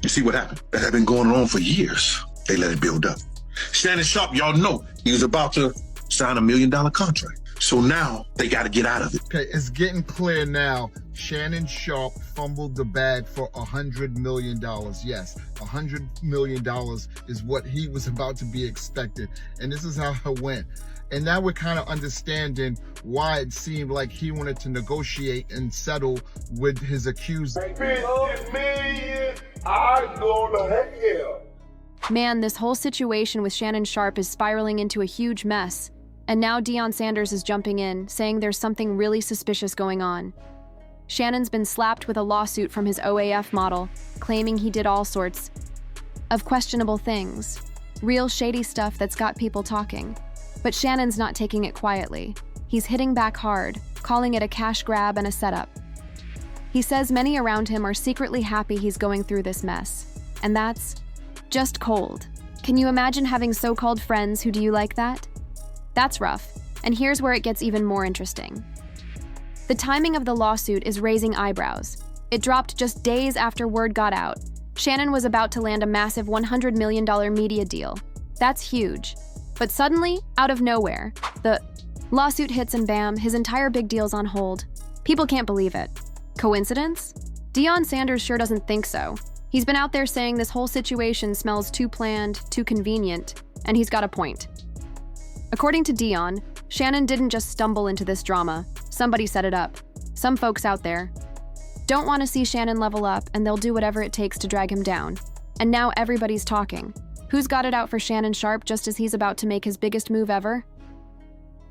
You see what happened? That had been going on for years. They let it build up. Shannon Sharpe, y'all know, he was about to sign $1 million contract. So now they got to get out of it. Okay, it's getting clear now. Shannon Sharpe fumbled the bag for $100 million. Yes, $100 million is what he was about to be expected. And this is how it went. And now we're kind of understanding why it seemed like he wanted to negotiate and settle with his accuser. 50 million, I go to hell. Man, this whole situation with Shannon Sharpe is spiraling into a huge mess. And now Deion Sanders is jumping in, saying there's something really suspicious going on. Shannon's been slapped with a lawsuit from his OAF model, claiming he did all sorts of questionable things. Real shady stuff that's got people talking. But Shannon's not taking it quietly. He's hitting back hard, calling it a cash grab and a setup. He says many around him are secretly happy he's going through this mess. And that's just cold. Can you imagine having so-called friends who do you like that? That's rough, and here's where it gets even more interesting. The timing of the lawsuit is raising eyebrows. It dropped just days after word got out. Shannon was about to land a massive $100 million media deal. That's huge. But suddenly, out of nowhere, the lawsuit hits and bam, his entire big deal's on hold. People can't believe it. Coincidence? Deion Sanders sure doesn't think so. He's been out there saying this whole situation smells too planned, too convenient, and he's got a point. According to Deion, Shannon didn't just stumble into this drama. Somebody set it up. Some folks out there don't want to see Shannon level up, and they'll do whatever it takes to drag him down. And now everybody's talking. Who's got it out for Shannon Sharpe just as he's about to make his biggest move ever?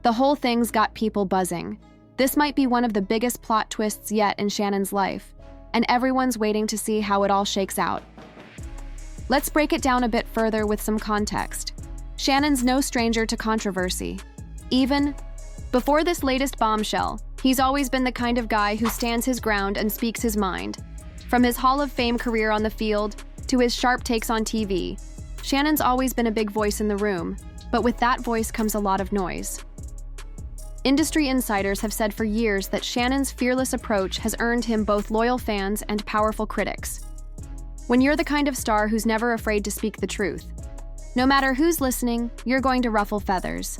The whole thing's got people buzzing. This might be one of the biggest plot twists yet in Shannon's life, and everyone's waiting to see how it all shakes out. Let's break it down a bit further with some context. Shannon's no stranger to controversy. Even before this latest bombshell, he's always been the kind of guy who stands his ground and speaks his mind. From his Hall of Fame career on the field to his sharp takes on TV, Shannon's always been a big voice in the room, but with that voice comes a lot of noise. Industry insiders have said for years that Shannon's fearless approach has earned him both loyal fans and powerful critics. When you're the kind of star who's never afraid to speak the truth, no matter who's listening, you're going to ruffle feathers.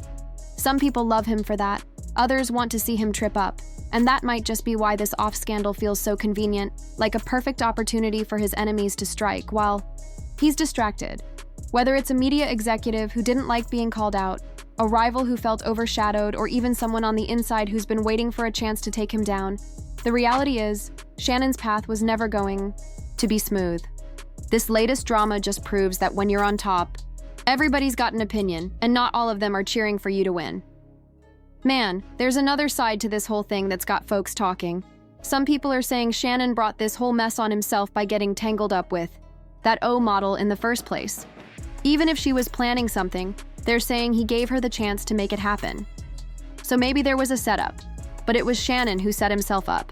Some people love him for that, others want to see him trip up, and that might just be why this off-scandal feels so convenient, like a perfect opportunity for his enemies to strike while he's distracted. Whether it's a media executive who didn't like being called out, a rival who felt overshadowed, or even someone on the inside who's been waiting for a chance to take him down, the reality is, Shannon's path was never going to be smooth. This latest drama just proves that when you're on top, everybody's got an opinion, and not all of them are cheering for you to win. Man, there's another side to this whole thing that's got folks talking. Some people are saying Shannon brought this whole mess on himself by getting tangled up with that O model in the first place. Even if she was planning something, they're saying he gave her the chance to make it happen. So maybe there was a setup, but it was Shannon who set himself up.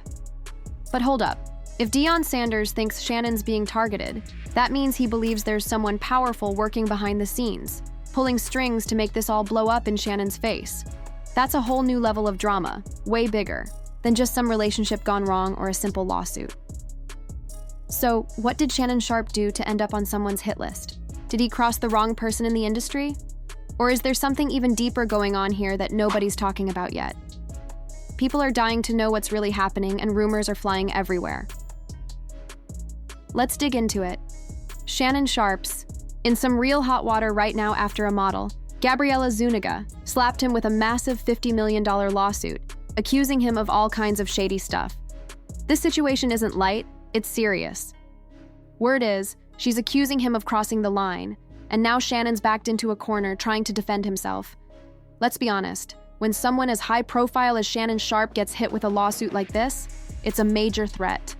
But hold up. If Deion Sanders thinks Shannon's being targeted, that means he believes there's someone powerful working behind the scenes, pulling strings to make this all blow up in Shannon's face. That's a whole new level of drama, way bigger than just some relationship gone wrong or a simple lawsuit. So, what did Shannon Sharpe do to end up on someone's hit list? Did he cross the wrong person in the industry? Or is there something even deeper going on here that nobody's talking about yet? People are dying to know what's really happening, and rumors are flying everywhere. Let's dig into it. Shannon Sharpe's in some real hot water right now after a model, Gabriella Zuniga, slapped him with a massive $50 million lawsuit, accusing him of all kinds of shady stuff. This situation isn't light, it's serious. Word is, she's accusing him of crossing the line, and now Shannon's backed into a corner trying to defend himself. Let's be honest, when someone as high profile as Shannon Sharpe gets hit with a lawsuit like this, it's a major threat.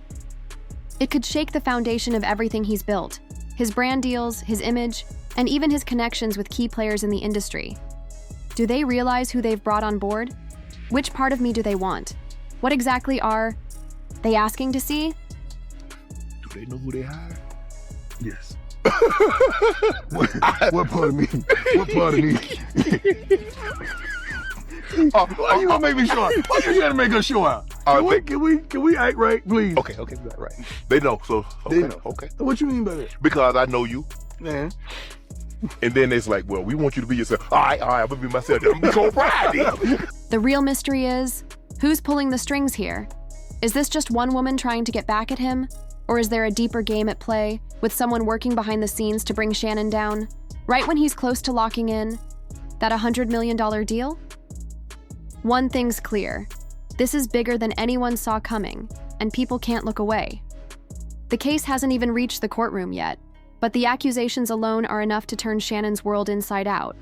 It could shake the foundation of everything he's built, his brand deals, his image, and even his connections with key players in the industry. Do they realize who they've brought on board? Which part of me do they want? What exactly are they asking to see? Do they know who they hired? Yes. What part of me? What part of me? Why you gonna make me sure? Why you trying to make us sure? Can we act right, please? Okay, right. They know, so okay, They know. okay. What you mean by that? Because I know you. Man. And then it's like, well, we want you to be yourself. All right, I'm gonna be myself. I'm gonna control pride. The real mystery is, who's pulling the strings here? Is this just one woman trying to get back at him? Or is there a deeper game at play, with someone working behind the scenes to bring Shannon down, right when he's close to locking in that $100 million deal? One thing's clear. This is bigger than anyone saw coming, and people can't look away. The case hasn't even reached the courtroom yet, but the accusations alone are enough to turn Shannon's world inside out.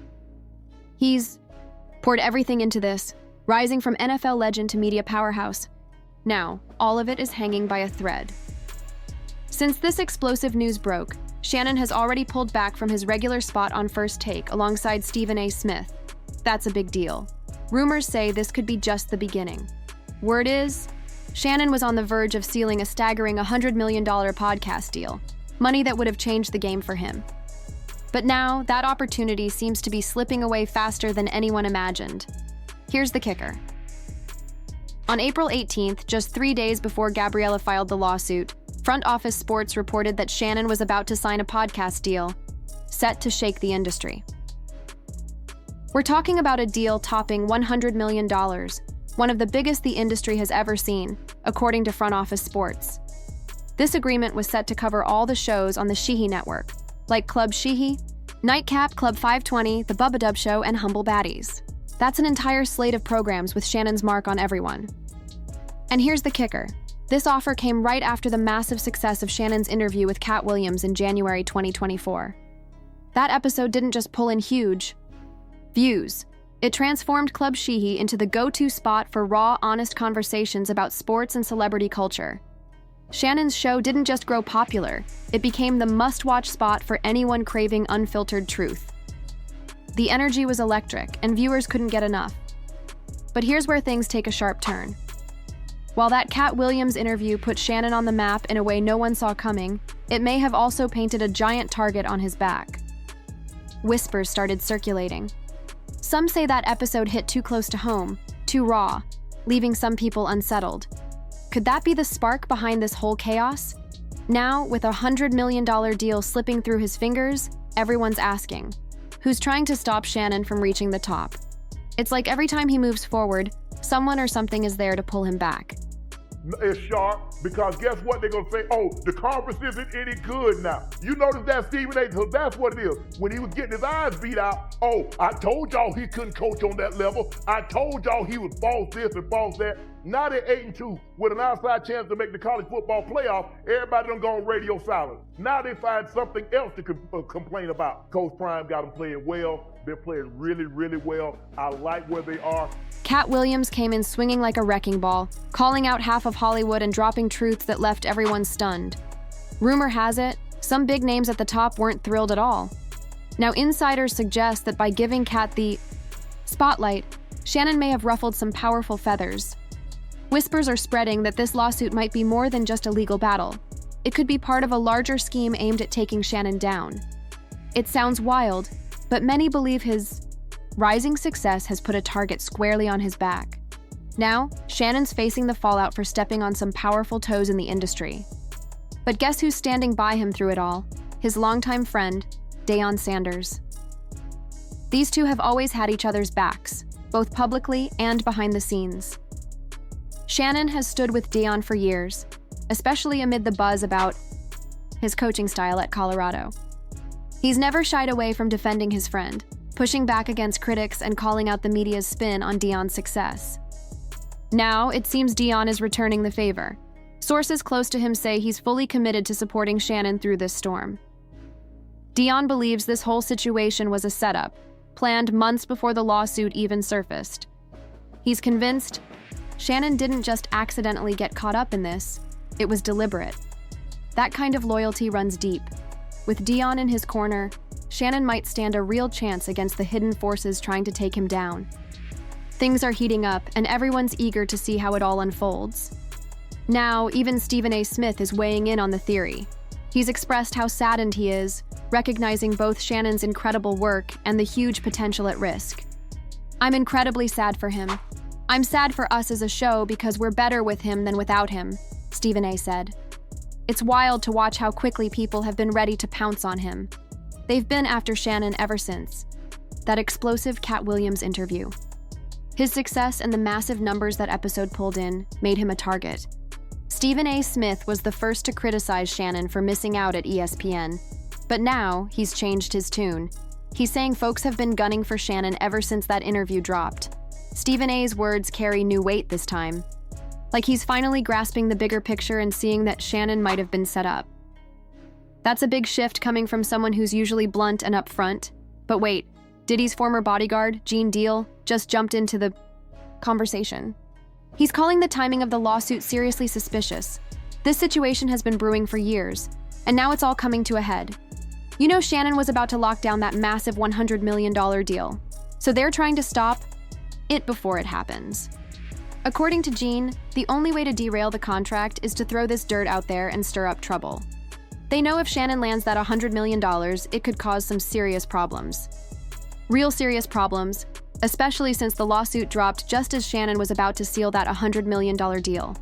He's poured everything into this, rising from NFL legend to media powerhouse. Now, all of it is hanging by a thread. Since this explosive news broke, Shannon has already pulled back from his regular spot on First Take alongside Stephen A. Smith. That's a big deal. Rumors say this could be just the beginning. Word is, Shannon was on the verge of sealing a staggering $100 million podcast deal, money that would have changed the game for him. But now, that opportunity seems to be slipping away faster than anyone imagined. Here's the kicker. On April 18th, just 3 days before Gabriella filed the lawsuit, Front Office Sports reported that Shannon was about to sign a podcast deal, set to shake the industry. We're talking about a deal topping $100 million, one of the biggest the industry has ever seen, according to Front Office Sports. This agreement was set to cover all the shows on the Sheehy Network, like Club Sheehy, Nightcap, Club 520, The Bubba Dub Show, and Humble Baddies. That's an entire slate of programs with Shannon's mark on everyone. And here's the kicker. This offer came right after the massive success of Shannon's interview with Cat Williams in January 2024. That episode didn't just pull in huge views. It transformed Club Sheehy into the go-to spot for raw, honest conversations about sports and celebrity culture. Shannon's show didn't just grow popular, it became the must-watch spot for anyone craving unfiltered truth. The energy was electric, and viewers couldn't get enough. But here's where things take a sharp turn. While that Cat Williams interview put Shannon on the map in a way no one saw coming, it may have also painted a giant target on his back. Whispers started circulating. Some say that episode hit too close to home, too raw, leaving some people unsettled. Could that be the spark behind this whole chaos? Now, with a $100 million deal slipping through his fingers, everyone's asking, who's trying to stop Shannon from reaching the top? It's like every time he moves forward, someone or something is there to pull him back. It's Sharpe, because guess what they're gonna say? Oh, the conference isn't any good now. You notice that, Stephen A. So that's what it is. When he was getting his eyes beat out, oh, I told y'all he couldn't coach on that level. I told y'all he was false this and false that. Now they're 8-2 with an outside chance to make the college football playoff. Everybody done gone radio silent. Now they find something else to complain about. Coach Prime got them playing well. They're playing really, really well. I like where they are. Cat Williams came in swinging like a wrecking ball, calling out half of Hollywood and dropping truths that left everyone stunned. Rumor has it, some big names at the top weren't thrilled at all. Now, insiders suggest that by giving Cat the spotlight, Shannon may have ruffled some powerful feathers. Whispers are spreading that this lawsuit might be more than just a legal battle. It could be part of a larger scheme aimed at taking Shannon down. It sounds wild, but many believe his rising success has put a target squarely on his back. Now, Shannon's facing the fallout for stepping on some powerful toes in the industry. But guess who's standing by him through it all? His longtime friend, Deion Sanders. These two have always had each other's backs, both publicly and behind the scenes. Shannon has stood with Deion for years, especially amid the buzz about his coaching style at Colorado. He's never shied away from defending his friend, pushing back against critics and calling out the media's spin on Deion's success. Now, it seems Deion is returning the favor. Sources close to him say he's fully committed to supporting Shannon through this storm. Deion believes this whole situation was a setup, planned months before the lawsuit even surfaced. He's convinced Shannon didn't just accidentally get caught up in this, it was deliberate. That kind of loyalty runs deep. With Deion in his corner, Shannon might stand a real chance against the hidden forces trying to take him down. Things are heating up, and everyone's eager to see how it all unfolds. Now, even Stephen A. Smith is weighing in on the theory. He's expressed how saddened he is, recognizing both Shannon's incredible work and the huge potential at risk. "I'm incredibly sad for him. "I'm sad for us as a show because we're better with him than without him," Stephen A. said. "It's wild to watch how quickly people have been ready to pounce on him. They've been after Shannon ever since that explosive Cat Williams interview. His success and the massive numbers that episode pulled in made him a target. Stephen A. Smith was the first to criticize Shannon for missing out at ESPN, but now he's changed his tune. He's saying folks have been gunning for Shannon ever since that interview dropped. Stephen A.'s words carry new weight this time. Like he's finally grasping the bigger picture and seeing that Shannon might have been set up. That's a big shift coming from someone who's usually blunt and upfront. But wait, Diddy's former bodyguard, Gene Deal, just jumped into the conversation. He's calling the timing of the lawsuit seriously suspicious. This situation has been brewing for years, and now it's all coming to a head. You know Shannon was about to lock down that massive $100 million deal, so they're trying to stop it before it happens. According to Gene, the only way to derail the contract is to throw this dirt out there and stir up trouble. They know if Shannon lands that $100 million, it could cause some serious problems. Real serious problems, especially since the lawsuit dropped just as Shannon was about to seal that $100 million deal.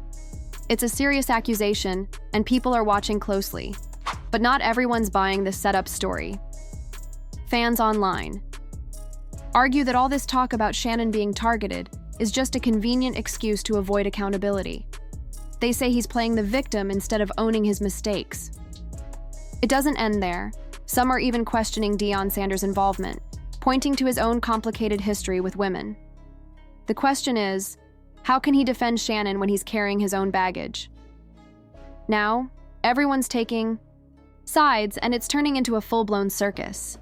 It's a serious accusation, and people are watching closely. But not everyone's buying this setup story. Fans online argue that all this talk about Shannon being targeted is just a convenient excuse to avoid accountability. They say he's playing the victim instead of owning his mistakes. It doesn't end there. Some are even questioning Deion Sanders' involvement, pointing to his own complicated history with women. The question is, how can he defend Shannon when he's carrying his own baggage? Now, everyone's taking sides, and it's turning into a full-blown circus.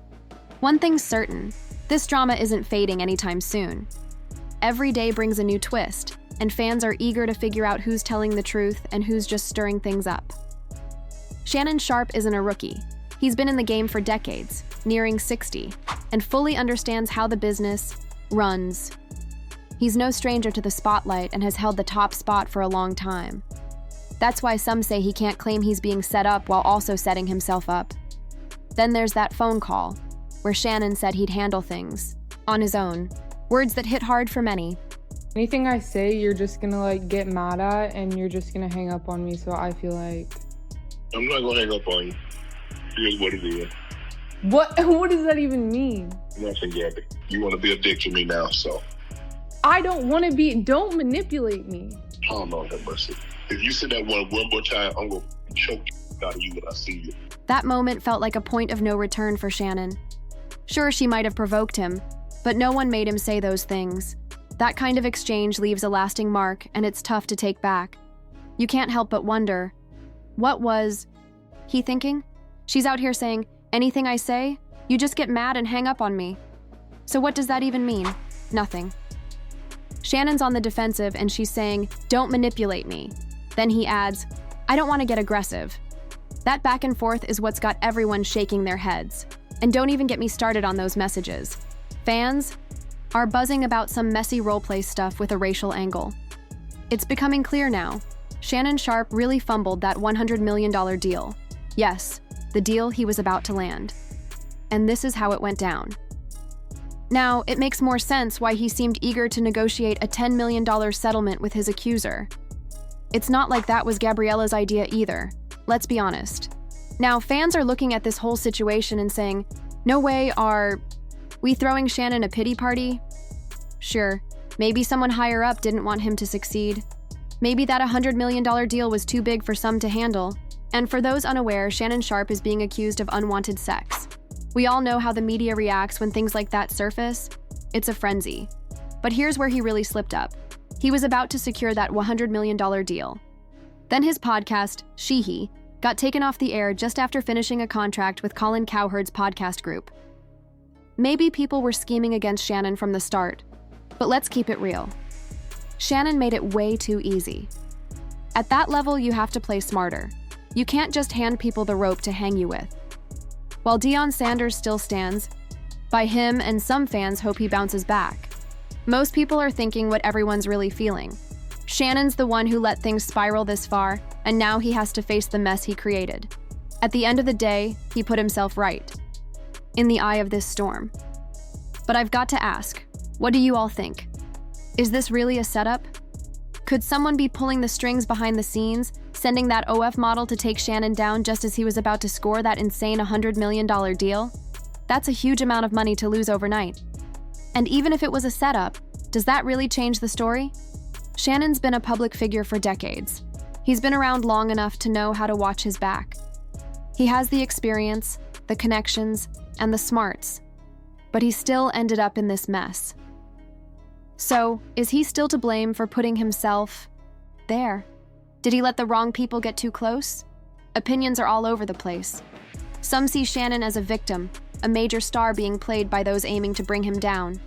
One thing's certain, this drama isn't fading anytime soon. Every day brings a new twist, and fans are eager to figure out who's telling the truth and who's just stirring things up. Shannon Sharpe isn't a rookie. He's been in the game for decades, nearing 60, and fully understands how the business runs. He's no stranger to the spotlight and has held the top spot for a long time. That's why some say he can't claim he's being set up while also setting himself up. Then there's that phone call, where Shannon said he'd handle things on his own. Words that hit hard for many. Anything I say, you're just gonna get mad at, and you're just gonna hang up on me, so I feel like... I'm not gonna hang up on you. Here's what it is. What does that even mean? Nothing, Gabby. You want to be a dick to me now, so. I don't want to be. Don't manipulate me. Oh, Lord have mercy. If you say that one more time, I'm gonna choke out of you when I see you. That moment felt like a point of no return for Shannon. Sure, she might have provoked him, but no one made him say those things. That kind of exchange leaves a lasting mark, and it's tough to take back. You can't help but wonder, what was he thinking? She's out here saying, anything I say, you just get mad and hang up on me. So what does that even mean? Nothing. Shannon's on the defensive and she's saying, don't manipulate me. Then he adds, I don't want to get aggressive. That back and forth is what's got everyone shaking their heads. And don't even get me started on those messages. Fans are buzzing about some messy roleplay stuff with a racial angle. It's becoming clear now. Shannon Sharpe really fumbled that $100 million deal. Yes, the deal he was about to land. And this is how it went down. Now, it makes more sense why he seemed eager to negotiate a $10 million settlement with his accuser. It's not like that was Gabriella's idea either. Let's be honest. Now, fans are looking at this whole situation and saying, no way are we throwing Shannon a pity party? Sure, maybe someone higher up didn't want him to succeed. Maybe that $100 million deal was too big for some to handle. And for those unaware, Shannon Sharpe is being accused of unwanted sex. We all know how the media reacts when things like that surface. It's a frenzy. But here's where he really slipped up. He was about to secure that $100 million deal. Then his podcast, She/He, got taken off the air just after finishing a contract with Colin Cowherd's podcast group. Maybe people were scheming against Shannon from the start, but let's keep it real. Shannon made it way too easy. At that level, you have to play smarter. You can't just hand people the rope to hang you with. While Deion Sanders still stands by him, and some fans hope he bounces back, most people are thinking what everyone's really feeling. Shannon's the one who let things spiral this far, and now he has to face the mess he created. At the end of the day, he put himself right, in the eye of this storm. But I've got to ask, what do you all think? Is this really a setup? Could someone be pulling the strings behind the scenes, sending that OF model to take Shannon down just as he was about to score that insane $100 million deal? That's a huge amount of money to lose overnight. And even if it was a setup, does that really change the story? Shannon's been a public figure for decades. He's been around long enough to know how to watch his back. He has the experience, the connections, and the smarts. But he still ended up in this mess. So, is he still to blame for putting himself there? Did he let the wrong people get too close? Opinions are all over the place. Some see Shannon as a victim, a major star being played by those aiming to bring him down.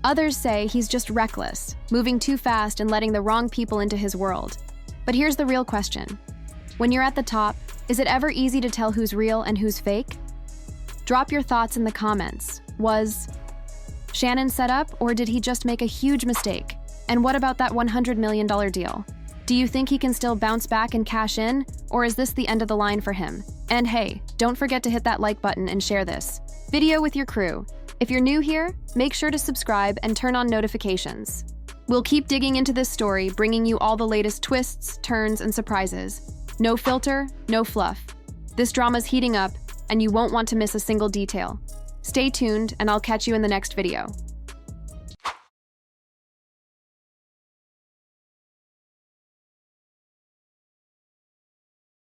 Others say he's just reckless, moving too fast and letting the wrong people into his world. But here's the real question. When you're at the top, is it ever easy to tell who's real and who's fake? Drop your thoughts in the comments. Was Shannon set up, or did he just make a huge mistake? And what about that $100 million deal? Do you think he can still bounce back and cash in, or is this the end of the line for him? And hey, don't forget to hit that like button and share this video with your crew. If you're new here, make sure to subscribe and turn on notifications. We'll keep digging into this story, bringing you all the latest twists, turns, and surprises. No filter, no fluff. This drama's heating up, and you won't want to miss a single detail. Stay tuned, and I'll catch you in the next video.